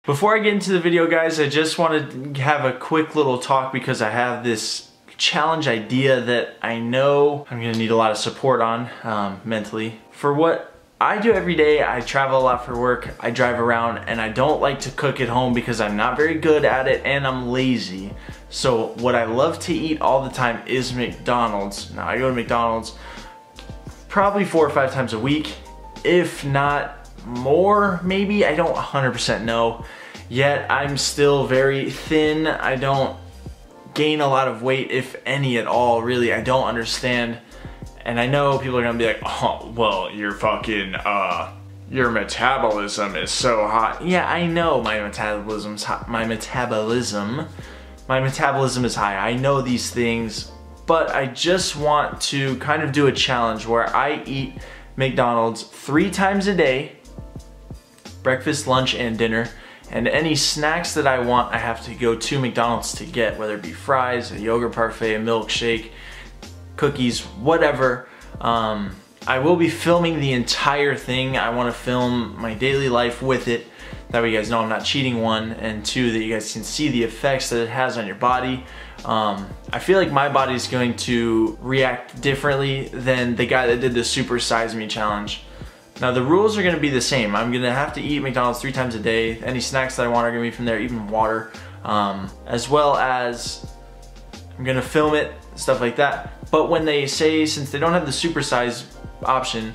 Before I get into the video, guys, I just wanted to have a quick little talk because I have this challenge idea that I know I'm gonna need a lot of support on mentally. For what I do every day, I travel a lot for work, I drive around, and I don't like to cook at home because I'm not very good at it and I'm lazy. So what I love to eat all the time is McDonald's. Now I go to McDonald's probably 4 or 5 times a week, if not more, maybe. I don't 100% know. Yet I'm still very thin. I don't gain a lot of weight, if any at all, really. I don't understand. And I know people are gonna be like, oh, well, your fucking, your metabolism is so hot. Yeah, I know my metabolism's hot. My metabolism is high. I know these things, but I just want to kind of do a challenge where I eat McDonald's 3 times a day, breakfast, lunch, and dinner. And any snacks that I want, I have to go to McDonald's to get, whether it be fries, a yogurt parfait, a milkshake, cookies, whatever. I will be filming the entire thing. I want to film my daily life with it. That way you guys know I'm not cheating, 1, and 2, that you guys can see the effects that it has on your body. I feel like my body is going to react differently than the guy that did the Super Size Me challenge. Now the rules are gonna be the same. I'm gonna have to eat McDonald's 3 times a day. Any snacks that I want are gonna be from there, even water. As well as I'm gonna film it, stuff like that. But when they say, since they don't have the super size option,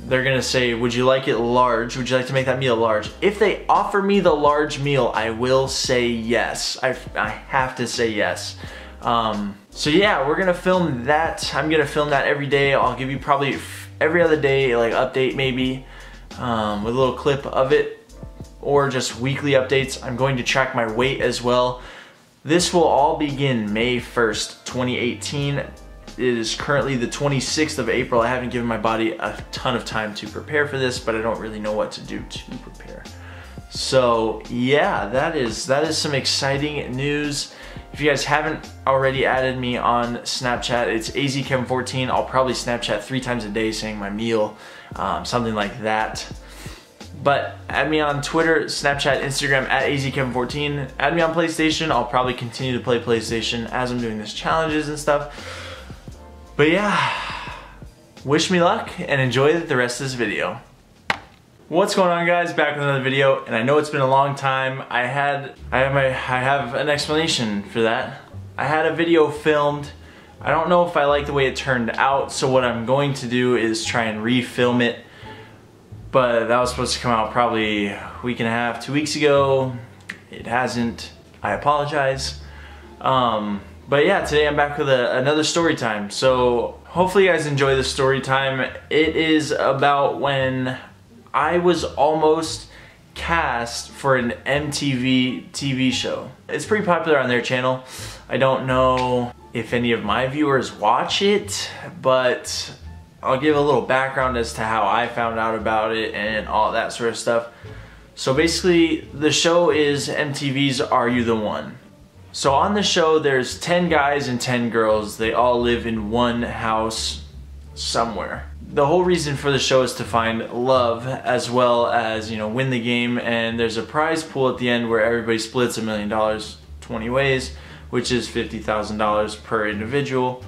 they're gonna say, would you like it large? Would you like to make that meal large? If they offer me the large meal, I will say yes. I have to say yes. So yeah, we're gonna film that. I'm gonna film that every day. I'll give you probably every other day, like update maybe, with a little clip of it, or just weekly updates. I'm going to track my weight as well. This will all begin May 1st, 2018. It is currently the 26th of April. I haven't given my body a ton of time to prepare for this, but I don't really know what to do to prepare. So yeah, that is some exciting news. If you guys haven't already added me on Snapchat, it's azkevin14. I'll probably Snapchat 3 times a day saying my meal, something like that. But add me on Twitter, Snapchat, Instagram at azkevin14. Add me on PlayStation. I'll probably continue to play PlayStation as I'm doing these challenges and stuff. But yeah, wish me luck and enjoy the rest of this video. What's going on, guys? Back with another video, and I know it's been a long time. I have an explanation for that. I had a video filmed. I don't know if I like the way it turned out, so what I'm going to do is try and refilm it. But that was supposed to come out probably a week and a half, 2 weeks ago. It hasn't. I apologize. But yeah, today I'm back with another story time. So hopefully you guys enjoy the story time. It is about when I was almost cast for an MTV TV show. It's pretty popular on their channel. I don't know if any of my viewers watch it, but I'll give a little background as to how I found out about it and all that sort of stuff. So basically, the show is MTV's Are You the One? So on the show, there's 10 guys and 10 girls. They all live in one house somewhere. The whole reason for the show is to find love, as well as, you know, win the game, and there's a prize pool at the end where everybody splits $1 million 20 ways, which is $50,000 per individual.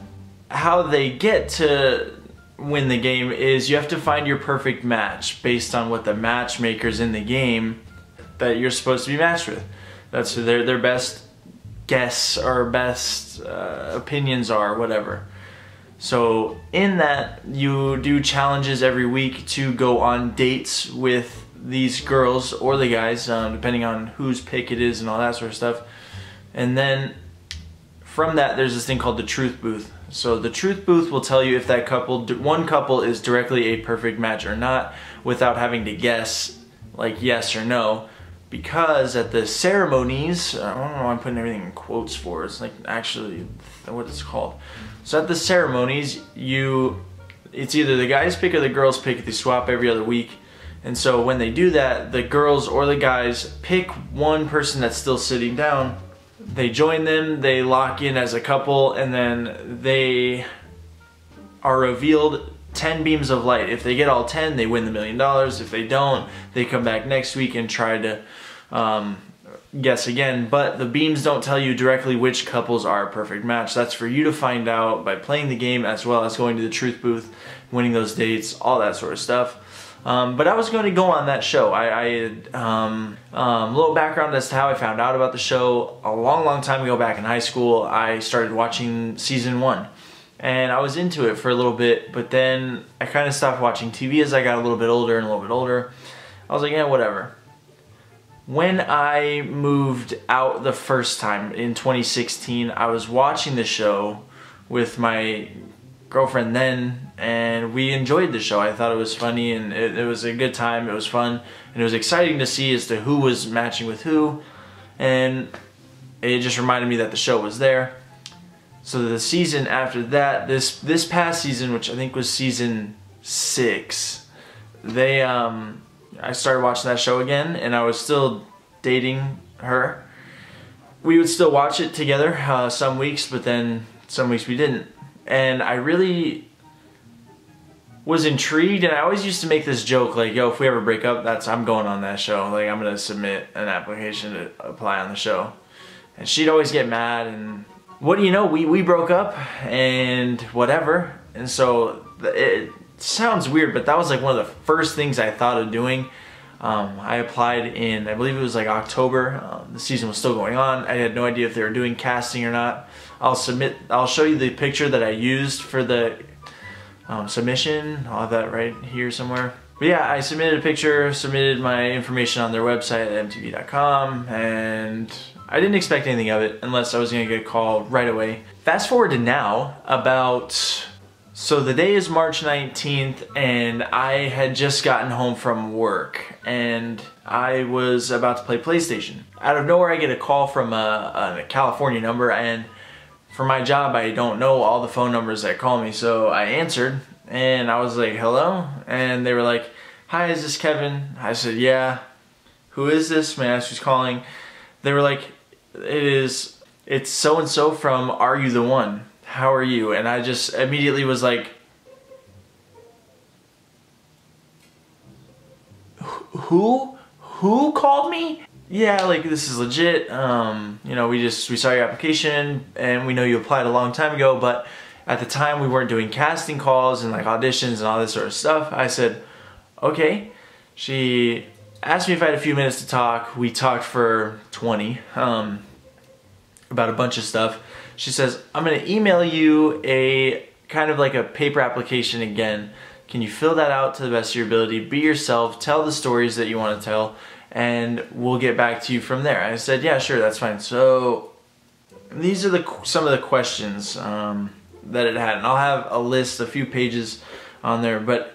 How they get to win the game is you have to find your perfect match based on what the matchmakers in the game that you're supposed to be matched with. That's who their best guess or best opinions are, whatever. So in that, you do challenges every week to go on dates with these girls or the guys, depending on whose pick it is and all that sort of stuff. And then from that, there's this thing called the truth booth. So the truth booth will tell you if that one couple is directly a perfect match or not, without having to guess like yes or no. Because at the ceremonies, I don't know why I'm putting everything in quotes for, it's like actually what it's called. So at the ceremonies, it's either the guys pick or the girls pick. They swap every other week. And so when they do that, the girls or the guys pick one person that's still sitting down. They join them, they lock in as a couple, and then they are revealed 10 beams of light. If they get all 10, they win the $1 million. If they don't, they come back next week and try to guess again, but the beams don't tell you directly which couples are a perfect match. That's for you to find out by playing the game, as well as going to the truth booth, winning those dates, all that sort of stuff. But I was going to go on that show. I had a little background as to how I found out about the show. A long time ago, back in high school, I started watching season 1. And I was into it for a little bit, but then I kind of stopped watching TV as I got a little bit older and a little bit older. I was like, yeah, whatever. When I moved out the first time in 2016, I was watching the show with my girlfriend then, and we enjoyed the show. I thought it was funny, and it was a good time. It was fun, and it was exciting to see as to who was matching with who, and it just reminded me that the show was there. So the season after that, this past season, which I think was season 6, I started watching that show again, and I was still dating her. We would still watch it together some weeks, but then some weeks we didn't. And I really was intrigued, and I always used to make this joke like, yo, if we ever break up, I'm going on that show. Like, I'm gonna submit an application to apply on the show. And she'd always get mad, and what do you know, we broke up and whatever. And so it sounds weird, but that was like one of the first things I thought of doing. I applied in, I believe it was like October. The season was still going on. I had no idea if they were doing casting or not. I'll show you the picture that I used for the submission. I'll have that right here somewhere. But yeah, I submitted a picture, submitted my information on their website at mtv.com, and I didn't expect anything of it unless I was gonna get a call right away. Fast forward to now, so the day is March 19th, and I had just gotten home from work, and I was about to play PlayStation. Out of nowhere, I get a call from a California number, and for my job, I don't know all the phone numbers that call me, so I answered, and I was like, hello? And they were like, hi, is this Kevin? I said, yeah. Who is this? May I ask who's calling? They were like, it's so-and-so from Are You the One? How are you? And I just immediately was like, who called me? Yeah, like, this is legit. You know, we saw your application, and we know you applied a long time ago, but at the time we weren't doing casting calls and like auditions and all this sort of stuff. I said, okay. She asked me if I had a few minutes to talk. We talked for 20 about a bunch of stuff. She says, I'm gonna email you a kind of like a paper application again. Can you fill that out to the best of your ability? Be yourself, tell the stories that you want to tell, and we'll get back to you from there. I said, yeah, sure, that's fine. So these are some of the questions that it had, and I'll have a list, a few pages on there, but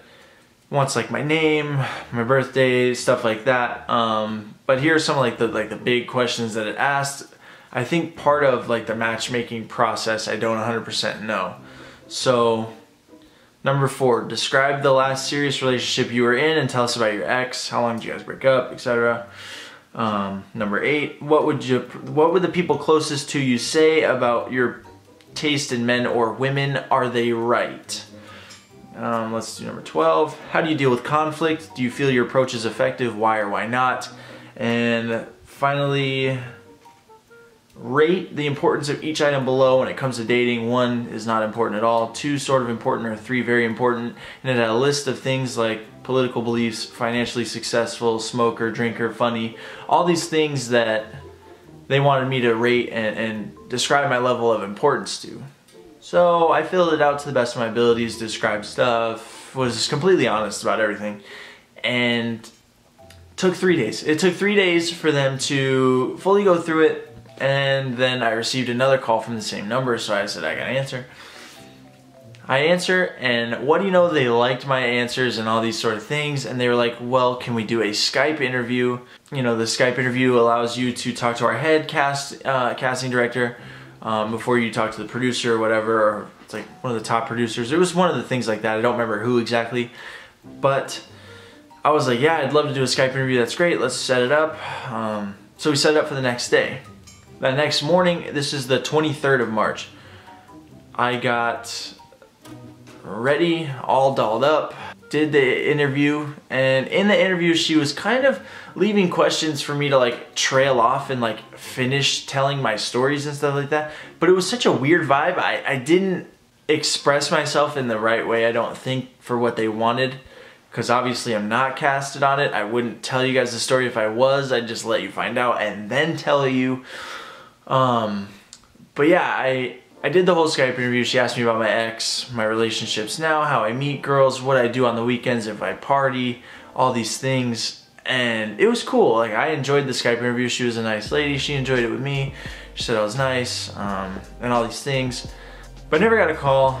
wants like my name, my birthday, stuff like that. But here are some of like the big questions that it asked. I think part of like the matchmaking process I don't 100% know. So number 4, describe the last serious relationship you were in and tell us about your ex. How long did you guys break up, etc. Number 8, what would the people closest to you say about your taste in men or women? Are they right? Let's do number 12. How do you deal with conflict? Do you feel your approach is effective? Why or why not? And finally, rate the importance of each item below when it comes to dating. 1 is not important at all, 2 sort of important, or 3 very important. And it had a list of things like political beliefs, financially successful, smoker, drinker, funny, all these things that they wanted me to rate and describe my level of importance to. So I filled it out to the best of my abilities, described stuff, was completely honest about everything, and took 3 days. It took 3 days for them to fully go through it. And then I received another call from the same number, so I said I gotta answer. I answer, and what do you know, they liked my answers and all these sort of things, and they were like, well, can we do a Skype interview? You know, the Skype interview allows you to talk to our head casting director before you talk to the producer or whatever, or it's like one of the top producers. It was one of the things like that. I don't remember who exactly, but I was like, yeah, I'd love to do a Skype interview. That's great. Let's set it up. So we set it up for the next day. That next morning, this is the 23rd of March, I got ready, all dolled up, did the interview, and in the interview she was kind of leaving questions for me to like trail off and like finish telling my stories and stuff like that. But it was such a weird vibe. I didn't express myself in the right way, I don't think, for what they wanted, because obviously I'm not casted on it. I wouldn't tell you guys the story if I was. I'd just let you find out and then tell you. But yeah, I did the whole Skype interview. She asked me about my ex, my relationships now, how I meet girls, what I do on the weekends, if I party, all these things. And it was cool. Like, I enjoyed the Skype interview. She was a nice lady. She enjoyed it with me. She said I was nice, and all these things. But I never got a call,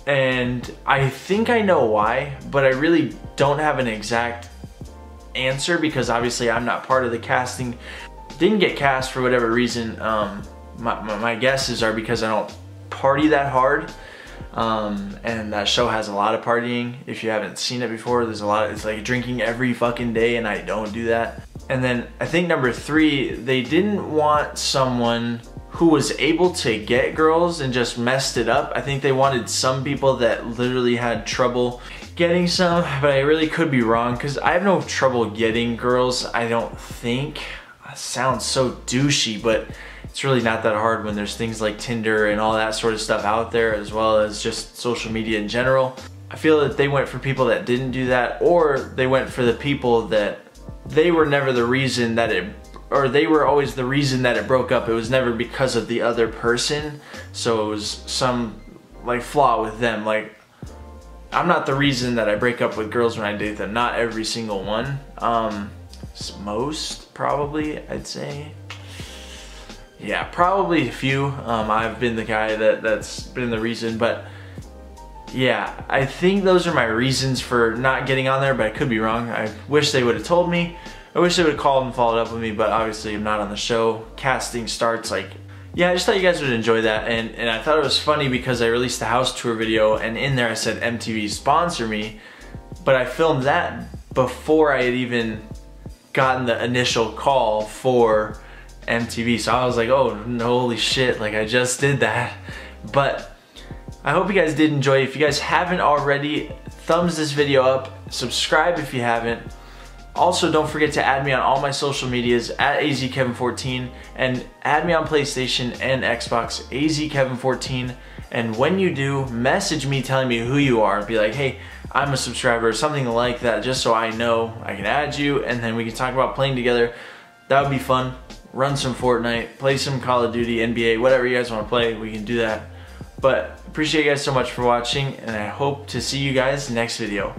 and I think I know why, but I really don't have an exact answer because obviously I'm not part of the casting. Didn't get cast for whatever reason. My guesses are because I don't party that hard, and that show has a lot of partying. If you haven't seen it before, there's a lot. It's like drinking every fucking day, and I don't do that. And then I think number 3, they didn't want someone who was able to get girls and just messed it up. I think they wanted some people that literally had trouble getting some, but I really could be wrong because I have no trouble getting girls, I don't think. It sounds so douchey, but it's really not that hard when there's things like Tinder and all that sort of stuff out there, as well as just social media in general. I feel that they went for people that didn't do that, or they went for the people that they were never the reason that it, or they were always the reason that it broke up. It was never because of the other person, so it was some like flaw with them. Like, I'm not the reason that I break up with girls when I date them. Not every single one. Most, probably, I'd say. Yeah, probably a few. I've been the guy that's been the reason, but yeah, I think those are my reasons for not getting on there, but I could be wrong. I wish they would have told me. I wish they would have called and followed up with me, but obviously I'm not on the show. Casting starts like, yeah, I just thought you guys would enjoy that, and I thought it was funny because I released the house tour video, and in there I said MTV sponsor me, but I filmed that before I had even gotten the initial call for MTV, so I was like, oh, holy shit, like I just did that. But I hope you guys did enjoy. If you guys haven't already, thumbs this video up, subscribe if you haven't. Also, don't forget to add me on all my social medias at AZKevin14, and add me on PlayStation and Xbox, AZKevin14. And when you do, message me telling me who you are. Be like, hey, I'm a subscriber, or something like that, just so I know I can add you, and then we can talk about playing together. That would be fun. Run some Fortnite, play some Call of Duty, NBA, whatever you guys want to play, we can do that. But appreciate you guys so much for watching, and I hope to see you guys next video.